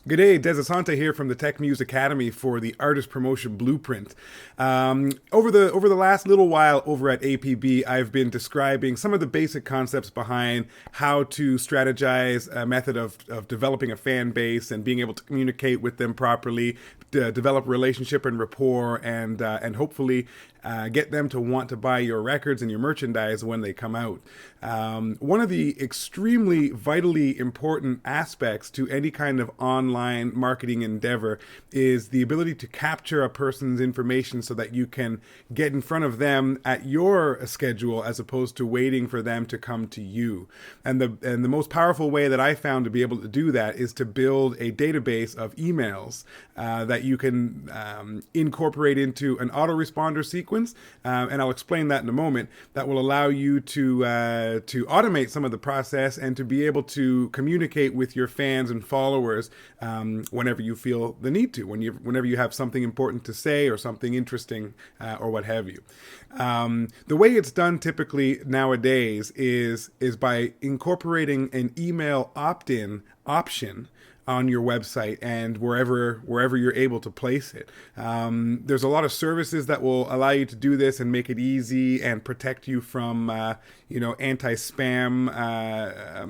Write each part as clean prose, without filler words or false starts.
G'day, Des Asante here from the Tech Muse Academy for the Artist Promotion Blueprint. Over the last little while over at APB, I've been describing some of the basic concepts behind how to strategize a method of developing a fan base and being able to communicate with them properly, develop relationship and rapport, and hopefully get them to want to buy your records and your merchandise when they come out. One of the extremely vitally important aspects to any kind of online marketing endeavor is the ability to capture a person's information so that you can get in front of them at your schedule as opposed to waiting for them to come to you. And the most powerful way that I found to be able to do that is to build a database of emails that you can incorporate into an autoresponder sequence, and I'll explain that in a moment. That will allow you to automate some of the process and to be able to communicate with your fans and followers whenever you feel the need to, whenever you have something important to say or something interesting or what have you. The way it's done typically nowadays is by incorporating an email opt-in option on your website and wherever you're able to place it. There's a lot of services that will allow you to do this and make it easy and protect you from anti-spam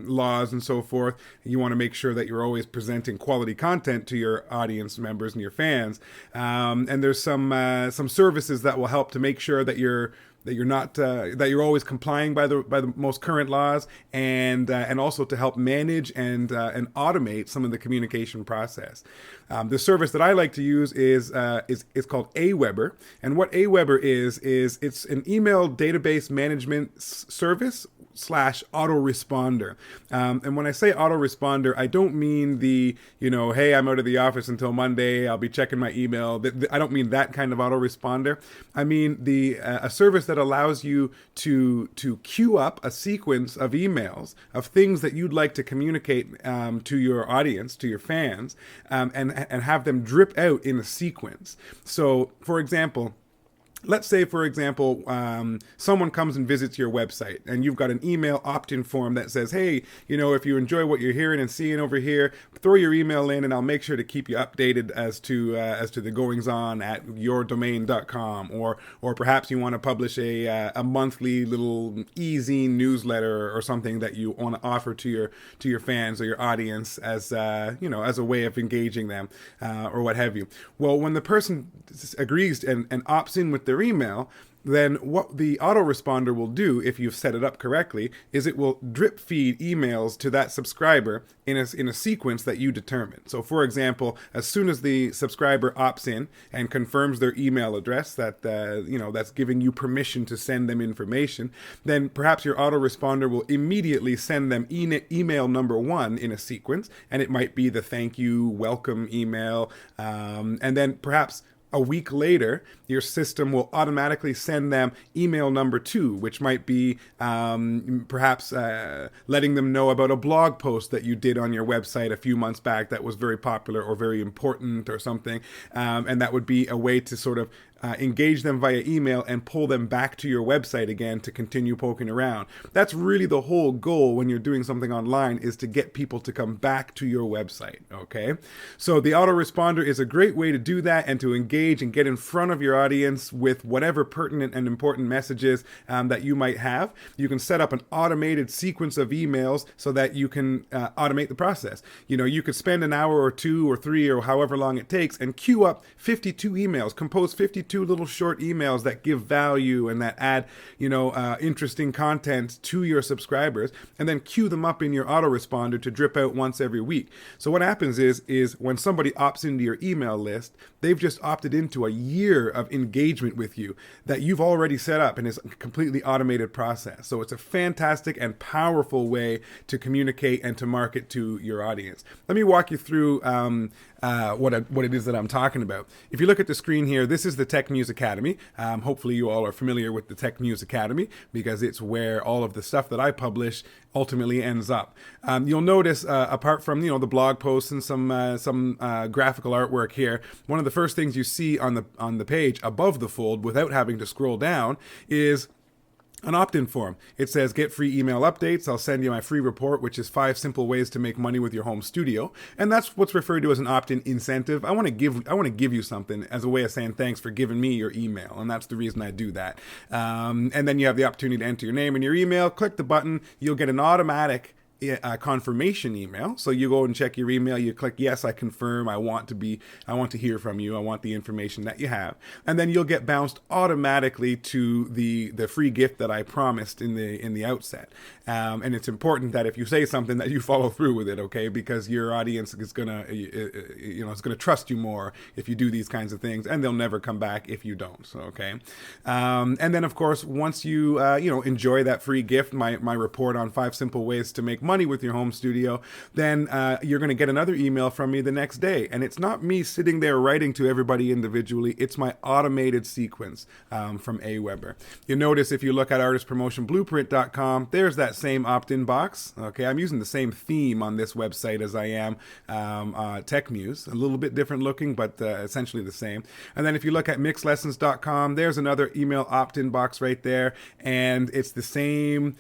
laws and so forth. You want to make sure that you're always presenting quality content to your audience members and your fans. And there's some services that will help to make sure that you're always complying by the most current laws, and also to help manage and automate some of the communication process. The service that I like to use is called Aweber, and what Aweber is it's an email database management service / autoresponder. And when I say autoresponder, I don't mean hey, I'm out of the office until Monday, I'll be checking my email. I don't mean that kind of autoresponder. I mean a service that allows you to queue up a sequence of emails of things that you'd like to communicate to your audience, to your fans, and have them drip out in a sequence. So, for example, let's say, for example, someone comes and visits your website and you've got an email opt-in form that says, hey, if you enjoy what you're hearing and seeing over here, throw your email in and I'll make sure to keep you updated as to the goings on at yourdomain.com. Or perhaps you want to publish a monthly little easy newsletter or something that you want to offer to your fans or your audience as as a way of engaging them or what have you. Well, when the person agrees and opts in with their email, then what the autoresponder will do, if you've set it up correctly, is it will drip feed emails to that subscriber in a sequence that you determine. So, for example, as soon as the subscriber opts in and confirms their email address that's giving you permission to send them information, then perhaps your autoresponder will immediately send them email number 1 in a sequence, and it might be the thank you, welcome email, and then perhaps a week later, your system will automatically send them email number 2, which might be perhaps letting them know about a blog post that you did on your website a few months back that was very popular or very important or something. And that would be a way to sort of engage them via email and pull them back to your website again to continue poking around. That's really the whole goal when you're doing something online, is to get people to come back to your website, okay? So the autoresponder is a great way to do that and to engage and get in front of your audience with whatever pertinent and important messages that you might have. You can set up an automated sequence of emails so that you can automate the process. You could spend an hour or 2 or 3 or however long it takes and queue up 52 emails, compose 52 little short emails that give value and that add, interesting content to your subscribers, and then queue them up in your autoresponder to drip out once every week. So what happens is when somebody opts into your email list, they've just opted into a year of engagement with you that you've already set up, and it's a completely automated process. So it's a fantastic and powerful way to communicate and to market to your audience. Let me walk you through what it is that I'm talking about. If you look at the screen here, this is the Tech Muse Academy. Hopefully you all are familiar with the Tech Muse Academy because it's where all of the stuff that I publish ultimately ends up. You'll notice, apart from the blog posts and some graphical artwork here, one of the first things you see on the page above the fold, without having to scroll down, is an opt-in form. It says get free email updates. I'll send you my free report, which is 5 simple ways to make money with your home studio. And that's what's referred to as an opt-in incentive. I want to give you something as a way of saying thanks for giving me your email. And that's the reason I do that. And then you have the opportunity to enter your name and your email. Click the button. You'll get an automatic confirmation email. So you go and check your email, you click yes, I confirm, I want to hear from you, I want the information that you have, and then you'll get bounced automatically to the free gift that I promised in the outset. And it's important that if you say something that you follow through with it, okay, because your audience is gonna it's gonna trust you more if you do these kinds of things, and they'll never come back if you don't. So okay, and then of course once you enjoy that free gift, my report on 5 simple ways to make money with your home studio, then you're going to get another email from me the next day. And it's not me sitting there writing to everybody individually. It's my automated sequence from Aweber. You'll notice if you look at artistpromotionblueprint.com, there's that same opt-in box. Okay, I'm using the same theme on this website as I am TechMuse. A little bit different looking, but essentially the same. And then if you look at mixlessons.com, there's another email opt-in box right there. And it's the same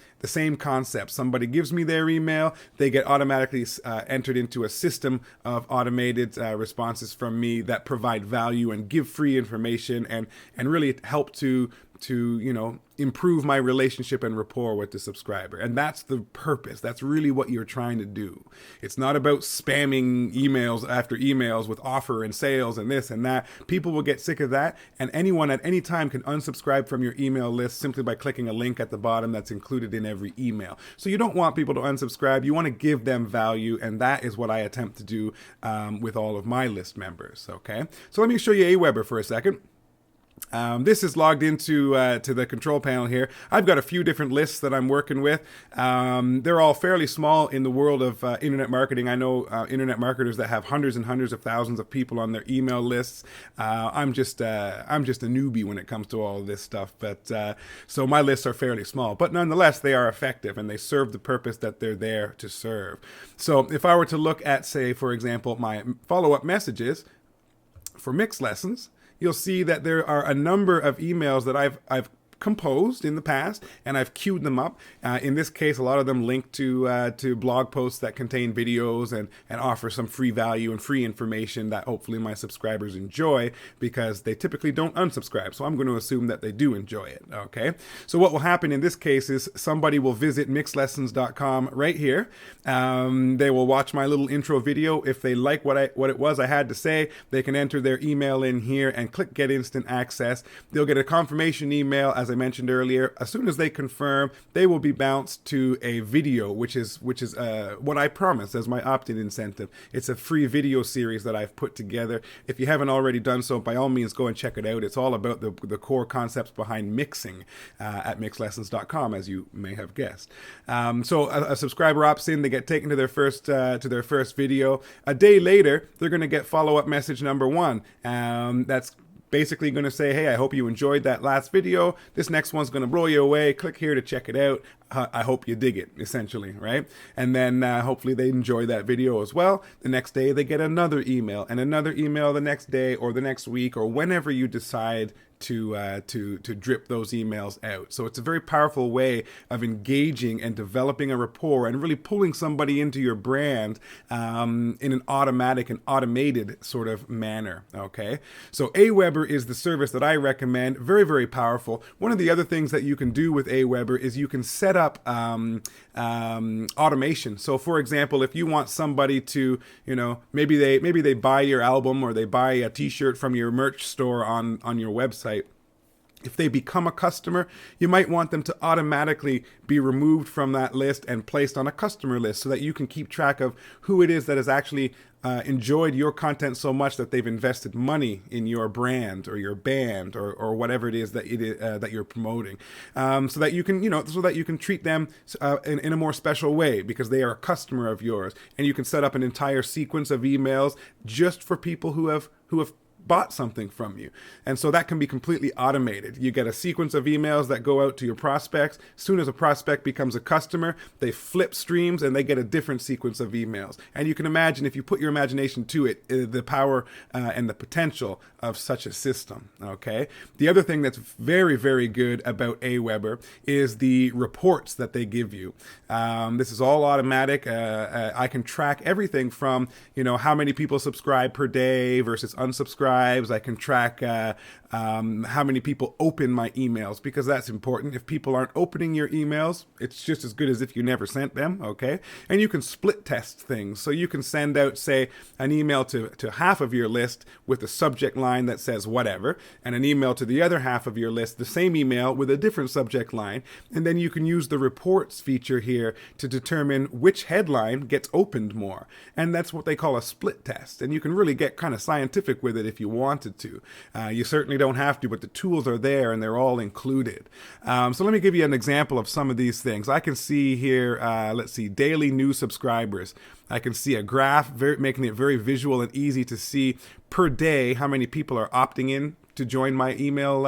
concept. Somebody gives me their email, they get automatically entered into a system of automated responses from me that provide value and give free information and really help to improve my relationship and rapport with the subscriber. And that's the purpose. That's really what you're trying to do. It's not about spamming emails after emails with offer and sales and this and that. People will get sick of that. And anyone at any time can unsubscribe from your email list simply by clicking a link at the bottom that's included in every email. So you don't want people to unsubscribe. You want to give them value. And that is what I attempt to do with all of my list members. Okay. So let me show you Aweber for a second. This is logged into to the control panel here. I've got a few different lists that I'm working with. They're all fairly small in the world of internet marketing. I know internet marketers that have hundreds and hundreds of thousands of people on their email lists. I'm just a newbie when it comes to all of this stuff. But so my lists are fairly small, but nonetheless they are effective and they serve the purpose that they're there to serve. So if I were to look at, say, for example, my follow-up messages for Mix Lessons, you'll see that there are a number of emails that I've composed in the past, and I've queued them up. In this case, a lot of them link to blog posts that contain videos and offer some free value and free information that hopefully my subscribers enjoy, because they typically don't unsubscribe. So I'm going to assume that they do enjoy it. Okay. So what will happen in this case is somebody will visit mixlessons.com right here. They will watch my little intro video. If they like what it was I had to say, they can enter their email in here and click Get Instant Access. They'll get a confirmation email, as I mentioned earlier. As soon as they confirm, they will be bounced to a video, which is what I promised as my opt-in incentive. It's a free video series that I've put together. If you haven't already done so, by all means, go and check it out. It's all about the core concepts behind mixing at mixlessons.com, as you may have guessed. So a subscriber opts in, they get taken to their first video. A day later, they're going to get follow-up message number 1. That's basically going to say, hey, I hope you enjoyed that last video. This next one's going to blow you away. Click here to check it out. I hope you dig it, essentially, right? And then hopefully they enjoy that video as well. The next day they get another email, and another email the next day or the next week, or whenever you decide to drip those emails out. So it's a very powerful way of engaging and developing a rapport and really pulling somebody into your brand in an automatic and automated sort of manner. Okay, so Aweber is the service that I recommend. Very, very powerful. One of the other things that you can do with Aweber is you can set up automation. So for example, if you want somebody to, maybe they buy your album or they buy a t-shirt from your merch store on your website. If they become a customer, you might want them to automatically be removed from that list and placed on a customer list so that you can keep track of who it is that has actually enjoyed your content so much that they've invested money in your brand or your band or whatever it is that that you're promoting, so that you can treat them in a more special way because they are a customer of yours, and you can set up an entire sequence of emails just for people who have bought something from you. And so that can be completely automated. You get a sequence of emails that go out to your prospects. As soon as a prospect becomes a customer, they flip streams and they get a different sequence of emails. And you can imagine, if you put your imagination to it, the power and the potential of such a system. Okay. The other thing that's very, very good about Aweber is the reports that they give you. This is all automatic. I can track everything from, how many people subscribe per day versus unsubscribes. I can track how many people open my emails, because that's important. If people aren't opening your emails, it's just as good as if you never sent them. Okay. And you can split test things. So you can send out, say, an email to half of your list with a subject line that says whatever, and an email to the other half of your list, the same email with a different subject line. And then you can use the reports feature here to determine which headline gets opened more. And that's what they call a split test. And you can really get kind of scientific with it if you wanted to. You certainly don't have to, but the tools are there and they're all included. So let me give you an example of some of these things. I can see here, let's see, daily new subscribers. I can see a graph making it very visual and easy to see per day how many people are opting in to join my email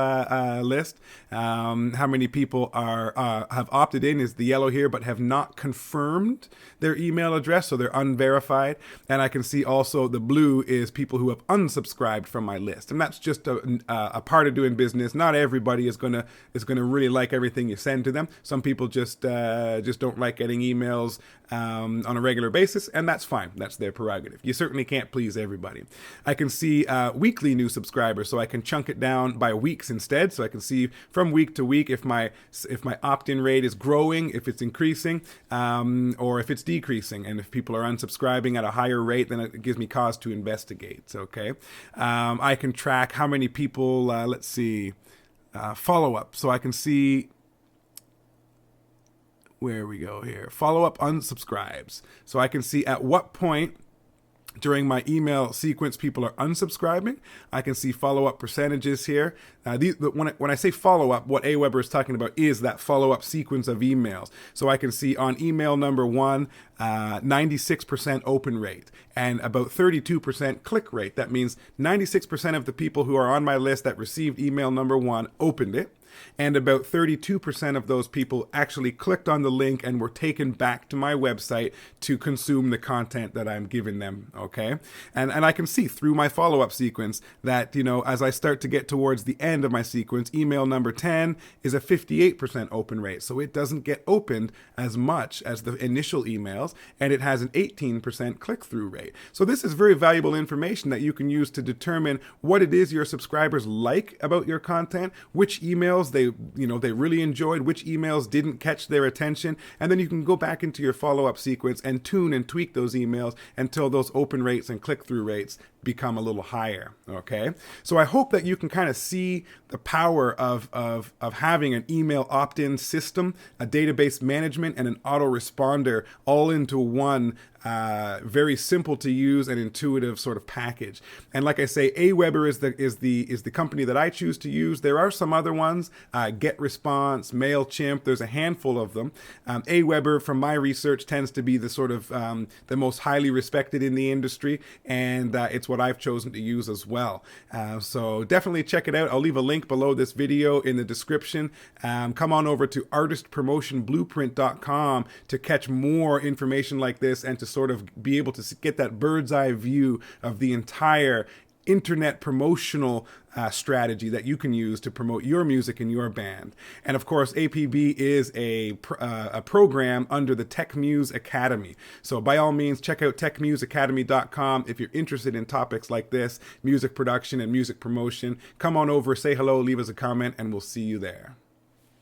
list. How many people have opted in is the yellow here, but have not confirmed their email address, so they're unverified. And I can see also the blue is people who have unsubscribed from my list, and that's just a part of doing business. Not everybody is gonna really like everything you send to them. Some people just don't like getting emails on a regular basis, and that's fine. That's their prerogative. You certainly can't please everybody. I can see weekly new subscribers, so I can chunk it down by weeks instead. So I can see from week to week if my opt-in rate is growing, if it's increasing, or if it's decreasing. And if people are unsubscribing at a higher rate, then it gives me cause to investigate. Okay. I can track how many people, let's see, follow-up. So I can see, where we go here, follow-up unsubscribes. So I can see at what point during my email sequence people are unsubscribing. I can see follow-up percentages here. When I say follow-up, what Aweber is talking about is that follow-up sequence of emails. So I can see on email number 1, 96% open rate and about 32% click rate. That means 96% of the people who are on my list that received email number 1 opened it. And about 32% of those people actually clicked on the link and were taken back to my website to consume the content that I'm giving them, okay? And I can see through my follow-up sequence that, as I start to get towards the end of my sequence, email number 10 is a 58% open rate. So it doesn't get opened as much as the initial emails, and it has an 18% click-through rate. So this is very valuable information that you can use to determine what it is your subscribers like about your content, which emails they really enjoyed, which emails didn't catch their attention, and then you can go back into your follow-up sequence and tune and tweak those emails until those open rates and click-through rates become a little higher. Okay, so I hope that you can kind of see the power of having an email opt-in system, a database management, and an autoresponder all into one very simple to use and intuitive sort of package. And like I say, Aweber is the company that I choose to use. There are some other ones, GetResponse, MailChimp. There's a handful of them. Aweber, from my research, tends to be the sort of the most highly respected in the industry, and it's what I've chosen to use as well. So definitely check it out. I'll leave a link below this video in the description. Come on over to artistpromotionblueprint.com to catch more information like this and to sort of be able to get that bird's eye view of the entire internet promotional strategy that you can use to promote your music and your band. And of course, APB is a program under the TechMuse Academy. So by all means, check out techmuseacademy.com if you're interested in topics like this, music production and music promotion. Come on over, say hello, leave us a comment, and we'll see you there.